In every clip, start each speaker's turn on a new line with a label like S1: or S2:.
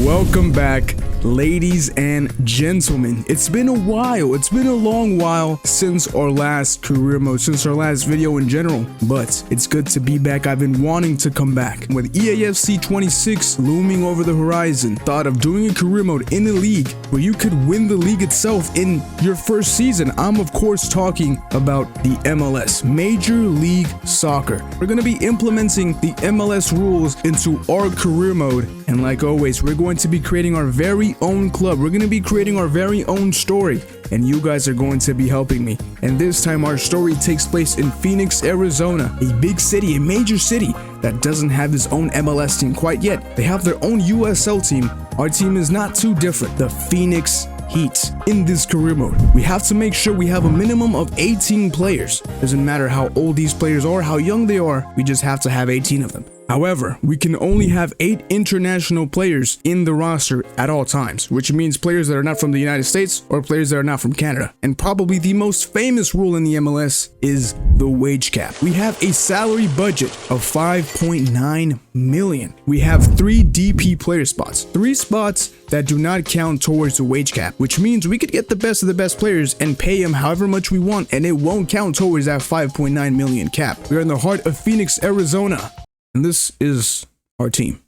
S1: Welcome back, ladies and gentlemen. It's been a while. It's been a long while since our last career mode, since our last video in general, but it's good to be back. I've been wanting to come back. With EAFC 26 looming over the horizon, thought of doing a career mode in a league where you could win the league itself in your first season. I'm of course talking about the MLS, Major League Soccer. We're going to be implementing the MLS rules into our career mode, and like always, we're going to be creating our very own club. We're going to be creating our very own story, and you guys are going to be helping me. And this time our story takes place in Phoenix, Arizona, a big city, a major city that doesn't have its own MLS team quite yet. They have their own USL team. Our team is not too different, the Phoenix Heat. In this career mode, we have to make sure we have a minimum of 18 players. Doesn't matter how old these players are, how young they are, we just have to have 18 of them. However, we can only have 8 international players in the roster at all times, which means players that are not from the United States or players that are not from Canada. And probably the most famous rule in the MLS is the wage cap. We have a salary budget of 5.9 million. We have 3 DP player spots, 3 spots that do not count towards the wage cap, which means we could get the best of the best players and pay them however much we want, and it won't count towards that 5.9 million cap. We're in the heart of Phoenix, Arizona. And this is our team.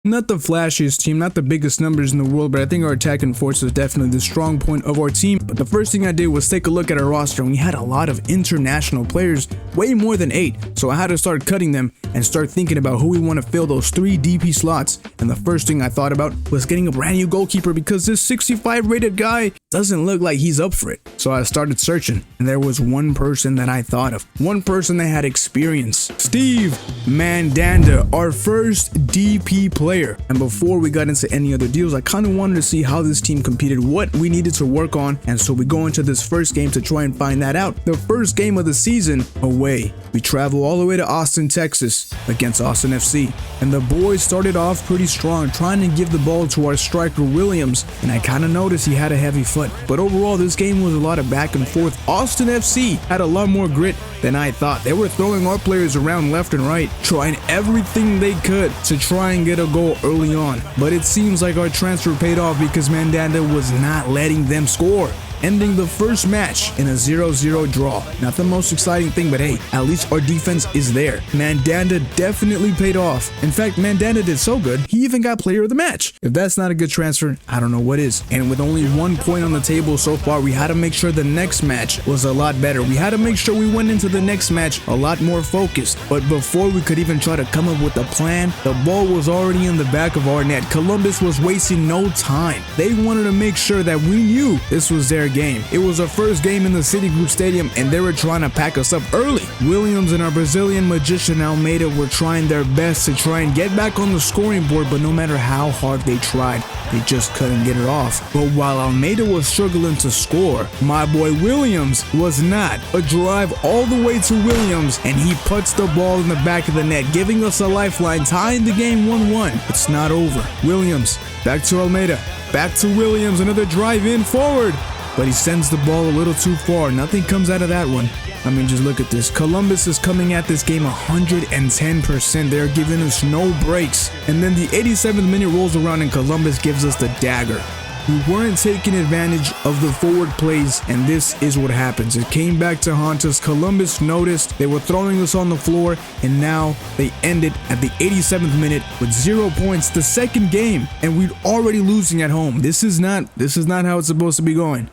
S1: Not the flashiest team, not the biggest numbers in the world, but I think our attacking force is definitely the strong point of our team. But the first thing I did was take a look at our roster, and we had a lot of international players, way more than 8. So I had to start cutting them and start thinking about who we want to fill those 3 DP slots. And the first thing I thought about was getting a brand new goalkeeper, because this 65 rated guy doesn't look like he's up for it. So I started searching, and there was one person that I thought of, one person that had experience. Steve Mandanda, our first DP player. And before we got into any other deals, I kind of wanted to see how this team competed, what we needed to work on, and so we go into this first game to try and find that out. The first game of the season, away. We travel all the way to Austin, Texas against Austin FC, and the boys started off pretty strong, trying to give the ball to our striker Williams, and I kind of noticed he had a heavy foot. But overall, this game was a lot of back and forth. Austin FC had a lot more grit than I thought. They were throwing our players around left and right, trying everything they could to try and get a goal early on. But it seems like our transfer paid off, because Mandanda was not letting them score, ending the first match in a 0-0 draw. Not the most exciting thing, but hey, at least our defense is there. Mandanda definitely paid off. In fact, Mandanda did so good, he even got player of the match. If that's not a good transfer, I don't know what is. And with only 1 point on the table so far, we had to make sure the next match was a lot better. We had to make sure we went into the next match a lot more focused. But before we could even try to come up with a plan, the ball was already in the back of our net. Columbus was wasting no time. They wanted to make sure that we knew this was their game. It was our first game in the Citigroup Stadium, and they were trying to pack us up early. Williams and our Brazilian magician Almeida were trying their best to try and get back on the scoring board, but no matter how hard they tried, they just couldn't get it off. But while Almeida was struggling to score, my boy Williams was not. A drive all the way to Williams, and he puts the ball in the back of the net, giving us a lifeline, tying the game 1-1. It's not over. Williams, back to Almeida, back to Williams, another drive in forward. But he sends the ball a little too far. Nothing comes out of that one. I mean, just look at this. Columbus is coming at this game 110%. They're giving us no breaks. And then the 87th minute rolls around and Columbus gives us the dagger. We weren't taking advantage of the forward plays, and this is what happens. It came back to haunt us. Columbus noticed, they were throwing us on the floor, and now they ended at the 87th minute with 0 points. The second game, and we're already losing at home. This is not how it's supposed to be going.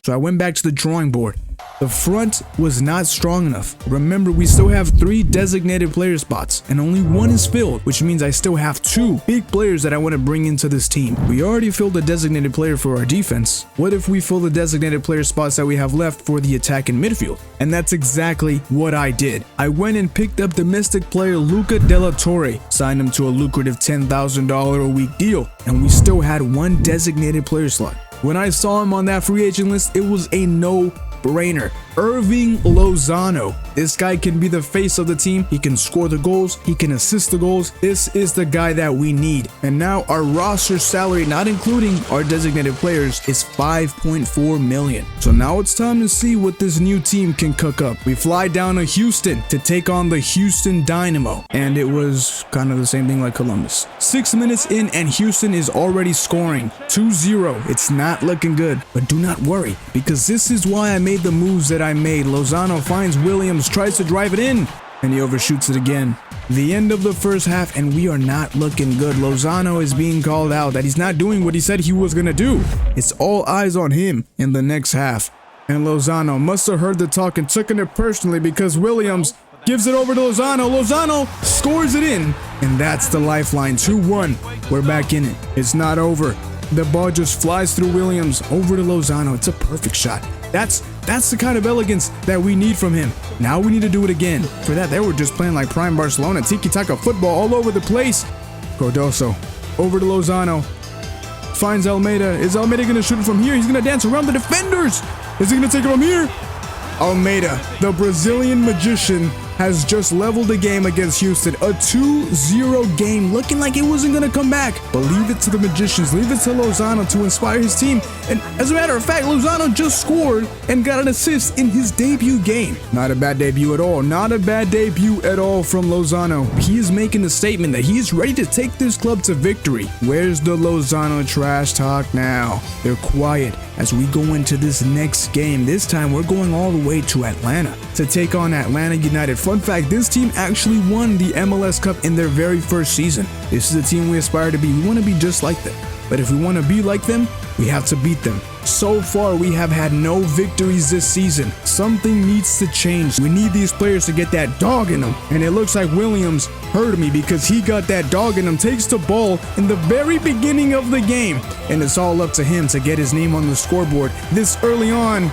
S1: So I went back to the drawing board. The front was not strong enough. Remember, we still have 3 designated player spots, and only 1 is filled, which means I still have 2 big players that I want to bring into this team. We already filled a designated player for our defense. What if we fill the designated player spots that we have left for the attack and midfield? And that's exactly what I did. I went and picked up domestic player Luca Della Torre, signed him to a lucrative $10,000 a week deal, and we still had 1 designated player slot. When I saw him on that free agent list, it was a no-brainer. Irving Lozano. This guy can be the face of the team. He can score the goals. He can assist the goals. This is the guy that we need. And now our roster salary, not including our designated players, is $5.4 million. So now it's time to see what this new team can cook up. We fly down to Houston to take on the Houston Dynamo. And it was kind of the same thing like Columbus. 6 minutes in and Houston is already scoring 2-0. It's not looking good, but do not worry, because this is why I made the moves that I made. Lozano finds Williams, tries to drive it in, and he overshoots it again. The end of the first half, and we are not looking good. Lozano is being called out that he's not doing what he said he was gonna do. It's all eyes on him in the next half. And Lozano must have heard the talk and took it personally, because Williams gives it over to Lozano. Lozano scores it in, and that's the lifeline. 2-1. We're back in it. It's not over. The ball just flies through Williams over to Lozano. It's a perfect shot. That's the kind of elegance that we need from him. Now we need to do it again. For that, they were just playing like prime Barcelona. Tiki-taka football all over the place. Cardoso over to Lozano. Finds Almeida. Is Almeida going to shoot it from here? He's going to dance around the defenders. Is he going to take it from here? Almeida, the Brazilian magician, has just leveled the game against Houston. A 2-0 game, looking like it wasn't going to come back. But leave it to the magicians, leave it to Lozano to inspire his team. And as a matter of fact, Lozano just scored and got an assist in his debut game. Not a bad debut at all. Not a bad debut at all from Lozano. He is making a statement that he is ready to take this club to victory. Where's the Lozano trash talk now? They're quiet as we go into this next game. This time we're going all the way to Atlanta to take on Atlanta United. Fun fact, this team actually won the MLS Cup in their very first season. This is the team we aspire to be. We want to be just like them. But if we want to be like them, we have to beat them. So far, we have had no victories this season. Something needs to change. We need these players to get that dog in them. And it looks like Williams heard me, because he got that dog in him, takes the ball in the very beginning of the game. And it's all up to him to get his name on the scoreboard this early on.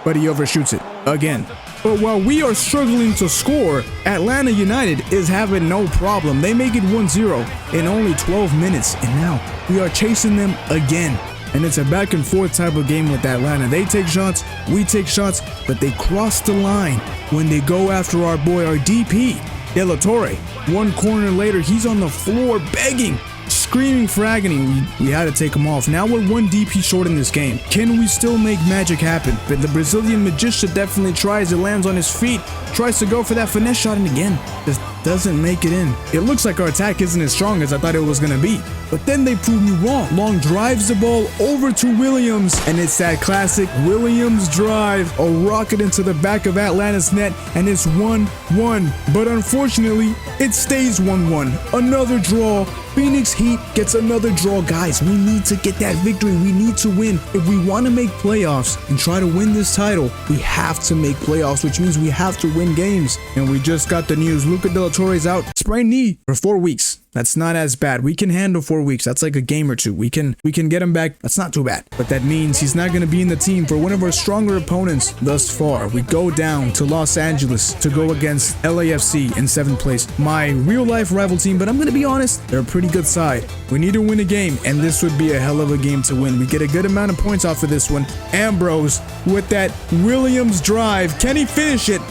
S1: But he overshoots it again. But while we are struggling to score, Atlanta United is having no problem. They make it 1-0 in only 12 minutes. And now we are chasing them again. And it's a back and forth type of game with Atlanta. They take shots, we take shots, but they cross the line when they go after our boy, our DP, De La Torre. One corner later, he's on the floor begging, screaming for agony. We had to take him off. Now we're one DP short in this game. Can we still make magic happen? But the Brazilian magician definitely tries. It lands on his feet, tries to go for that finesse shot, and again, just doesn't make it in. It looks like our attack isn't as strong as I thought it was going to be. But then they prove me wrong. Long drives the ball over to Williams, and it's that classic Williams drive. A rocket into the back of Atlanta's net, and it's 1-1. But unfortunately, it stays 1-1. Another draw. Phoenix Heat gets another draw. Guys, we need to get that victory. We need to win. If we want to make playoffs and try to win this title, we have to make playoffs, which means we have to win games. And we just got the news. Luca De La Torre's out. Sprained knee for 4 weeks. That's not as bad. We can handle 4 weeks. That's like a game or two. We can get him back. That's not too bad. But that means he's not going to be in the team for one of our stronger opponents thus far. We go down to Los Angeles to go against LAFC in 7th place. My real life rival team, but I'm going to be honest, they're a pretty good side. We need to win a game, and this would be a hell of a game to win. We get a good amount of points off of this one. Ambrose with that Williams drive. Can he finish it?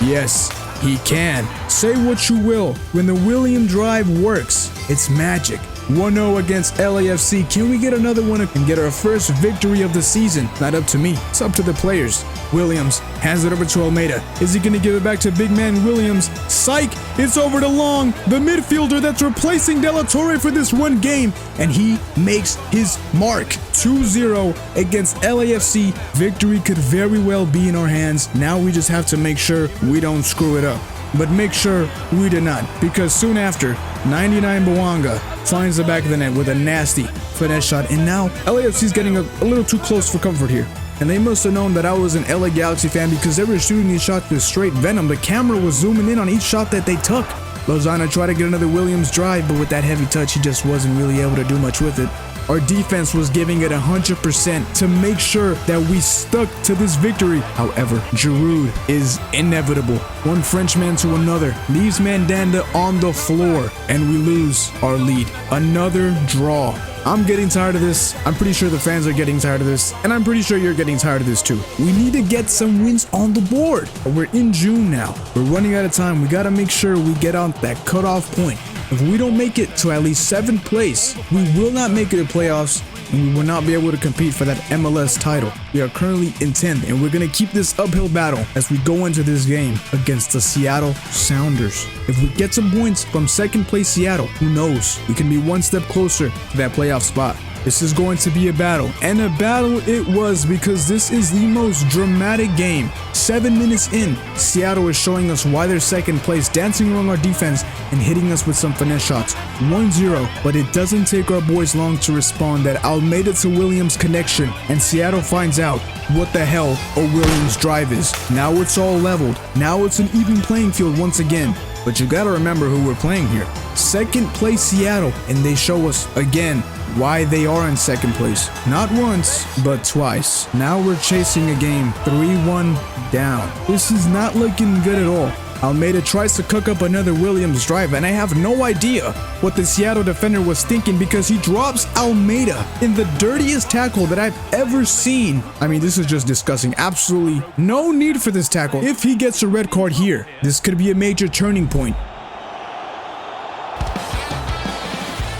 S1: Yes, he can. Say what you will, when the William drive works, it's magic. 1-0 against LAFC. Can we get another one and get our first victory of the season? Not up to me. It's up to the players. Williams hands it over to Almeida. Is he going to give it back to big man Williams? Psych! It's over to Long, the midfielder that's replacing De La Torre for this one game. And he makes his mark. 2-0 against LAFC. Victory could very well be in our hands. Now we just have to make sure we don't screw it up. But make sure we do not, because soon after, 99 Bwanga finds the back of the net with a nasty finesse shot. And now LAFC is getting a little too close for comfort here. And they must have known that I was an LA Galaxy fan, because they were shooting these shots with straight venom. The camera was zooming in on each shot that they took. Lozano tried to get another Williams drive, but with that heavy touch, he just wasn't really able to do much with it. Our defense was giving it 100% to make sure that we stuck to this victory. However, Giroud is inevitable. One Frenchman to another leaves Mandanda on the floor, and we lose our lead. Another draw. I'm getting tired of this. I'm pretty sure the fans are getting tired of this, and I'm pretty sure you're getting tired of this too. We need to get some wins on the board. We're in June now. We're running out of time. We got to make sure we get on that cutoff point. If we don't make it to at least 7th place, we will not make it to playoffs, and we will not be able to compete for that MLS title. We are currently in 10th, and we're going to keep this uphill battle as we go into this game against the Seattle Sounders. If we get some points from 2nd place Seattle, who knows? We can be one step closer to that playoff spot. This is going to be a battle, and a battle it was, because this is the most dramatic game. 7 minutes in, Seattle is showing us why they're 2nd place, dancing around our defense and hitting us with some finesse shots. 1-0, but it doesn't take our boys long to respond. That Almeida to Williams connection, and Seattle finds out what the hell a Williams drive is. Now it's all leveled. Now it's an even playing field once again. But you gotta remember who we're playing here. 2nd place Seattle, and they show us again why they are in 2nd place. Not once, but twice. Now we're chasing a game 3-1 down. This is not looking good at all. Almeida tries to cook up another Williams drive, and I have no idea what the Seattle defender was thinking, because he drops Almeida in the dirtiest tackle that I've ever seen. I mean, this is just disgusting. Absolutely no need for this tackle. If he gets a red card here, this could be a major turning point.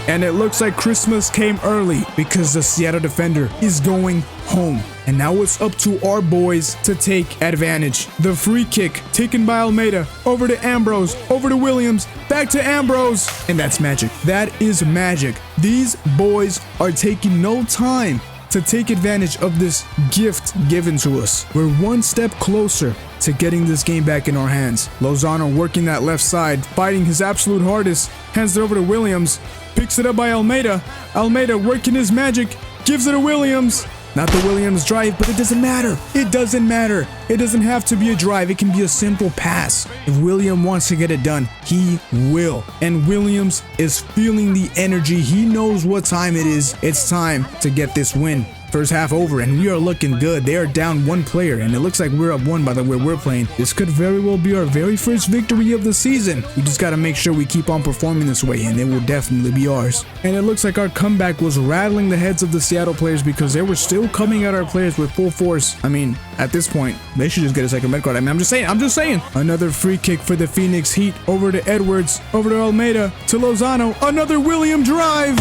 S1: And it looks like Christmas came early, because the Seattle defender is going home. And now it's up to our boys to take advantage. The free kick taken by Almeida, over to Ambrose, over to Williams, back to Ambrose. And that's magic. That is magic. These boys are taking no time to take advantage of this gift given to us. We're one step closer to getting this game back in our hands. Lozano working that left side, fighting his absolute hardest, hands it over to Williams, picks it up by Almeida. Almeida working his magic, gives it to Williams. Not the Williams drive, but it doesn't matter. It doesn't matter. It doesn't have to be a drive. It can be a simple pass. If William wants to get it done, he will. And Williams is feeling the energy. He knows what time it is. It's time to get this win. First half over, and we are looking good. They are down 1 player, and it looks like we're up 1 by the way we're playing. This could very well be our very first victory of the season. We just got to make sure we keep on performing this way, and it will definitely be ours. And it looks like our comeback was rattling the heads of the Seattle players, because they were still coming at our players with full force. I mean, at this point, they should just get a 2nd red card. I mean, I'm just saying. Another free kick for the Phoenix Heat, over to Edwards, over to Almeida, to Lozano, another William drive,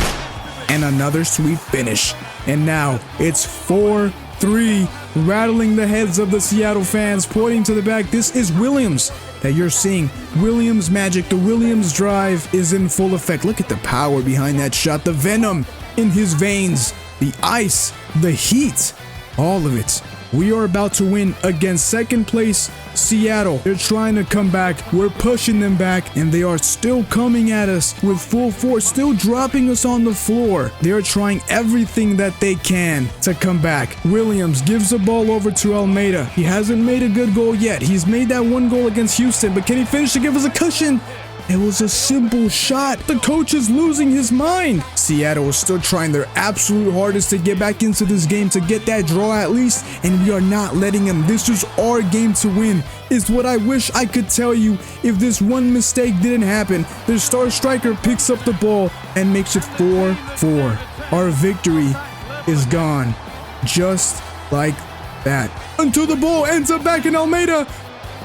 S1: and another sweet finish. And now it's 4-3, rattling the heads of the Seattle fans, pointing to the back. This is Williams that you're seeing. Williams magic, the Williams drive is in full effect. Look at the power behind that shot, the venom in his veins, the ice, the heat, all of it. We are about to win against 2nd place Seattle. They're trying to come back. We're pushing them back, and they are still coming at us with full force, still dropping us on the floor. They are trying everything that they can to come back. Williams gives the ball over to Almeida. He hasn't made a good goal yet. He's made that 1 goal against Houston, but can he finish to give us a cushion? It was a simple shot. The coach is losing his mind. Seattle is still trying their absolute hardest to get back into this game, to get that draw at least, and we are not letting them. This is our game to win, is what I wish I could tell you if this one mistake didn't happen. The star striker picks up the ball and makes it 4-4. Our victory is gone, just like that. Until the ball ends up back in Almeida,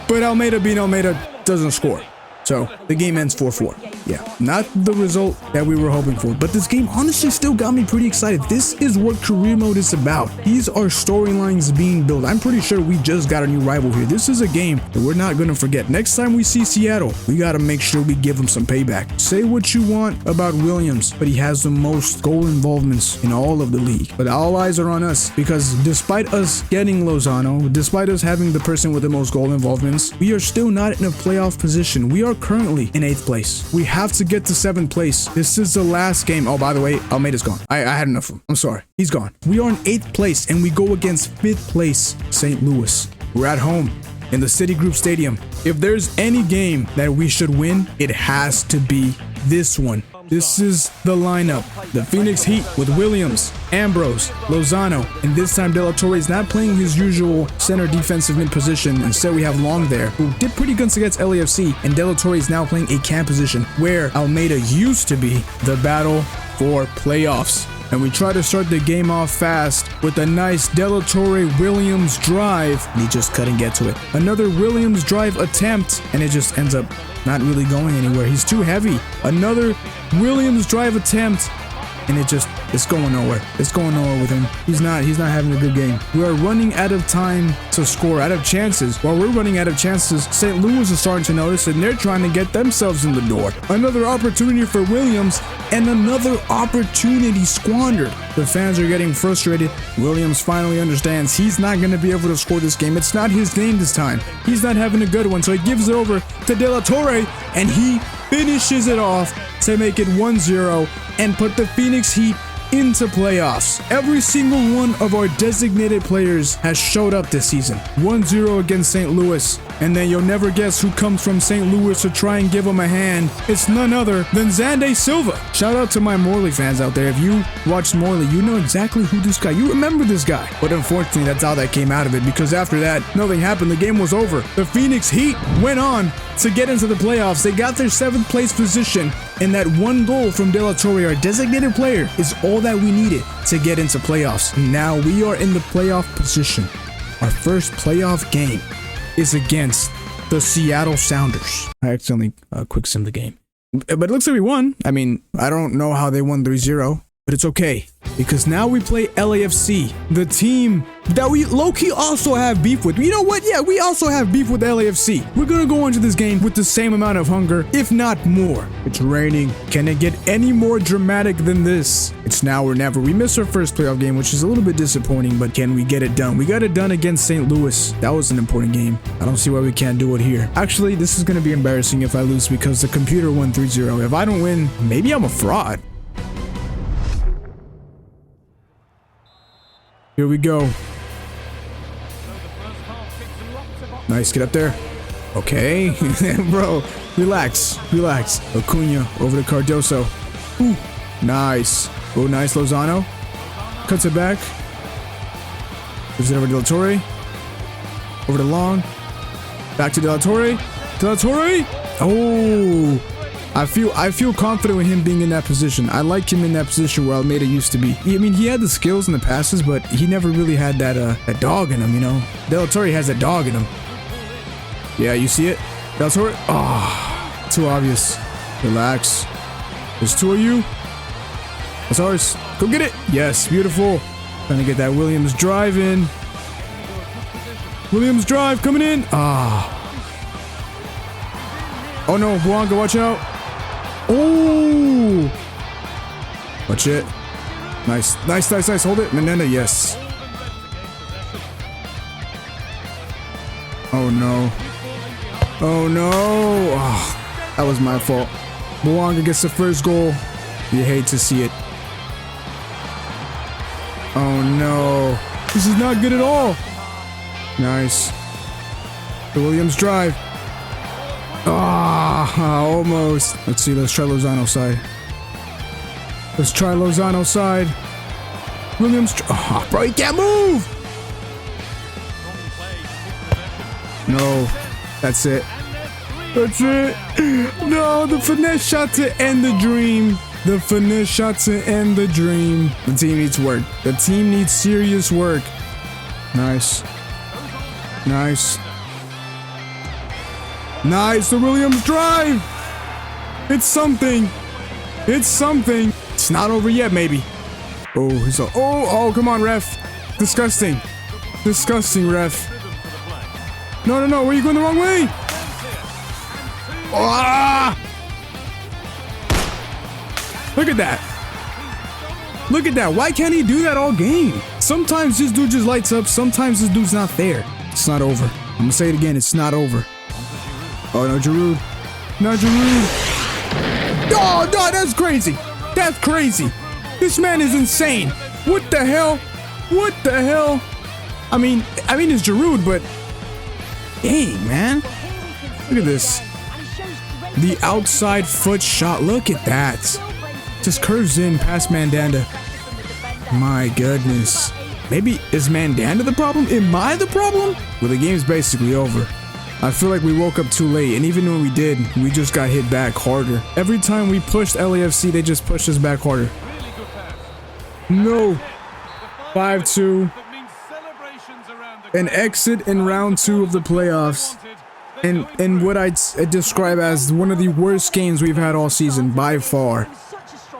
S1: but Almeida being Almeida doesn't score. So the game ends 4-4. Yeah, not the result that we were hoping for, but this game honestly still got me pretty excited. This is what career mode is about. These are storylines being built. I'm pretty sure we just got a new rival here. This is a game that we're not going to forget. Next time we see Seattle, we got to make sure we give them some payback. Say what you want about Williams, but he has the most goal involvements in all of the league. But all eyes are on us, because despite us getting Lozano, despite us having the person with the most goal involvements, we are still not in a playoff position. We are currently in 8th place. We have to get to 7th place. This is the last game. Oh, by the way, Almeida's gone. I had enough of him. I'm sorry. He's gone. We are in 8th place, and we go against 5th place St. Louis. We're at home in the Citigroup Stadium. If there's any game that we should win, it has to be this one. This is the lineup. The Phoenix Heat with Williams, Ambrose, Lozano, and this time De La Torre is not playing his usual center defensive mid position. Instead, we have Long there, who did pretty good against LAFC, and De La Torre is now playing a cam position where Almeida used to be. The battle for playoffs. And we try to start the game off fast with a nice De La Torre Williams drive, and he just couldn't get to it. Another Williams drive attempt, and it just ends up not really going anywhere. He's too heavy. Another Williams drive attempt, and it's going nowhere. It's going nowhere with him. He's not having a good game. We are running out of time to score, out of chances. While we're running out of chances, St. Louis is starting to notice, and they're trying to get themselves in the door. Another opportunity for Williams, and another opportunity squandered. The fans are getting frustrated. Williams finally understands he's not going to be able to score this game. It's not his game this time. He's not having a good one, so he gives it over to De La Torre, and he finishes it off to make it 1-0 and put the Phoenix Heat into playoffs. Every single one of our designated players has showed up this season. 1-0 against St. Louis. And then you'll never guess who comes from St. Louis to try and give him a hand. It's none other than Xande Silva. Shout out to my Morley fans out there. If you watched Morley, you know exactly who this guy, you remember this guy. But unfortunately, that's how that came out of it, because after that, nothing happened. The game was over. The Phoenix Heat went on to get into the playoffs. They got their 7th place position, and that one goal from De La Torre, our designated player, is all that we needed to get into playoffs. Now we are in the playoff position. Our first playoff game is against the Seattle Sounders. I accidentally quick simmed the game, but it looks like we won. I mean, I don't know how they won 3-0, but it's okay, because now we play LAFC, the team that we low-key also have beef with. You know what? Yeah, we also have beef with LAFC. We're gonna go into this game with the same amount of hunger, if not more. It's raining. Can it get any more dramatic than this? It's now or never. We missed our first playoff game, which is a little bit disappointing, but can we get it done? We got it done against St. Louis. That was an important game. I don't see why we can't do it here. Actually, this is gonna be embarrassing if I lose, because the computer won 3-0. If I don't win, maybe I'm a fraud. Here we go. Nice, get up there. Okay. Bro, relax. Acuna over to Cardoso. Ooh, nice. Oh, nice, Lozano. Cuts it back. Gives it over to De La Torre. Over to Long. Back to De La Torre. De La Torre. Oh, I feel confident with him being in that position. I like him in that position where Almeida used to be. I mean, he had the skills and the passes, but he never really had that dog in him, you know? De La Torre has a dog in him. Yeah, you see it? De La Torre? Oh, too obvious. Relax. There's 2 of you. That's ours. Go get it. Yes, beautiful. Trying to get that Williams drive in. Williams drive coming in. Ah. Oh no, Blanca, watch out. Oh. Watch it. Nice. Hold it. Menenda, yes. Oh no. Oh no. Oh, that was my fault. Blanca gets the first goal. You hate to see it. Oh no. This is not good at all. Nice. The Williams drive. Ah, almost. Let's see. Let's try Lozano side. Williams. Oh, bro, he can't move. No. That's it. No, the finesse shot to end the dream. The team needs work. The team needs serious work. Nice. The Williams drive. It's something. It's not over yet, maybe. Oh, come on, ref. Disgusting, ref. No, where are you going the wrong way? Ah! Look at that. Why can't he do that all game? Sometimes this dude just lights up. Sometimes this dude's not there. It's not over. I'm gonna say it again. It's not over. Oh, no, Giroud. Oh, no, that's crazy. This man is insane. What the hell? I mean, it's Giroud, but dang, man. Look at this. The outside foot shot. Look at that. Just curves in past Mandanda. My goodness. Maybe is Mandanda the problem? Am I the problem? Well, the game's basically over. I feel like we woke up too late, and even when we did, we just got hit back harder. Every time we pushed LAFC, they just pushed us back harder. No. 5-2. An exit in round 2 of the playoffs. And what I'd describe as one of the worst games we've had all season, by far.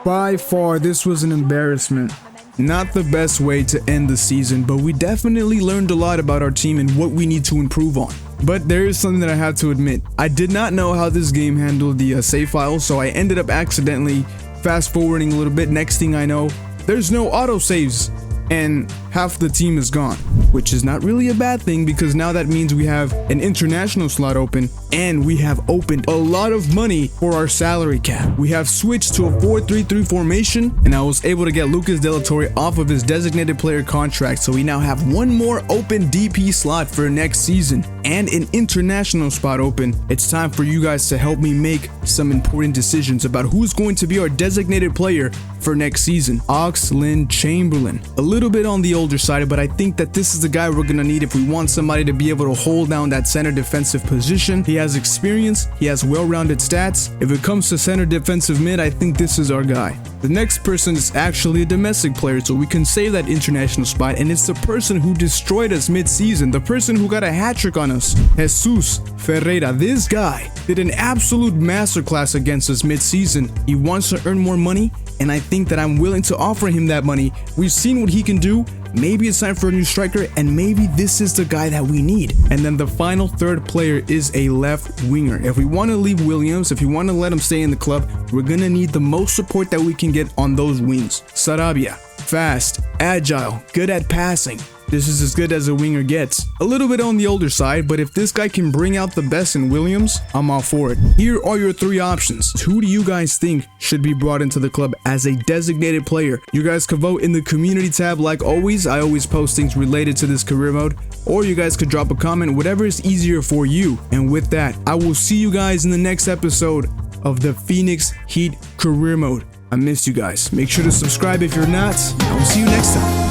S1: By far, this was an embarrassment. Not the best way to end the season, but we definitely learned a lot about our team and what we need to improve on. But there is something that I have to admit. I did not know how this game handled the save file, so I ended up accidentally fast forwarding a little bit. Next thing I know, there's no autosaves, and half the team is gone, which is not really a bad thing because now that means we have an international slot open and we have opened a lot of money for our salary cap. We have switched to a 4-3-3 formation, and I was able to get Lucas De La Torre off of his designated player contract, so we now have one more open DP slot for next season and an international spot open. It's time for you guys to help me make some important decisions about who's going to be our designated player for next season. Oxlade-Chamberlain, a little bit on the older side, but I think that this is the guy we're gonna need if we want somebody to be able to hold down that center defensive position. He has experience, he has well-rounded stats. If it comes to center defensive mid, I think this is our guy. The next person is actually a domestic player, so we can save that international spot, and it's the person who destroyed us mid-season, the person who got a hat trick on us, Jesus Ferreira. This guy did an absolute masterclass against us mid-season. He wants to earn more money, and I think that I'm willing to offer him that money. We've seen what he can do. Maybe it's time for a new striker, and maybe this is the guy that we need. And then the final third player is a left winger. If we want to leave Williams, if we want to let him stay in the club, we're gonna need the most support that we can get on those wings. Sarabia, fast, agile, good at passing. This is as good as a winger gets. A little bit on the older side, but if this guy can bring out the best in Williams, I'm all for it. Here are your 3 options. Who do you guys think should be brought into the club as a designated player? You guys can vote in the community tab like always. I always post things related to this career mode, or you guys could drop a comment, whatever is easier for you. And with that, I will see you guys in the next episode of the Phoenix Heat career mode. I missed you guys. Make sure to subscribe if you're not. I will see you next time.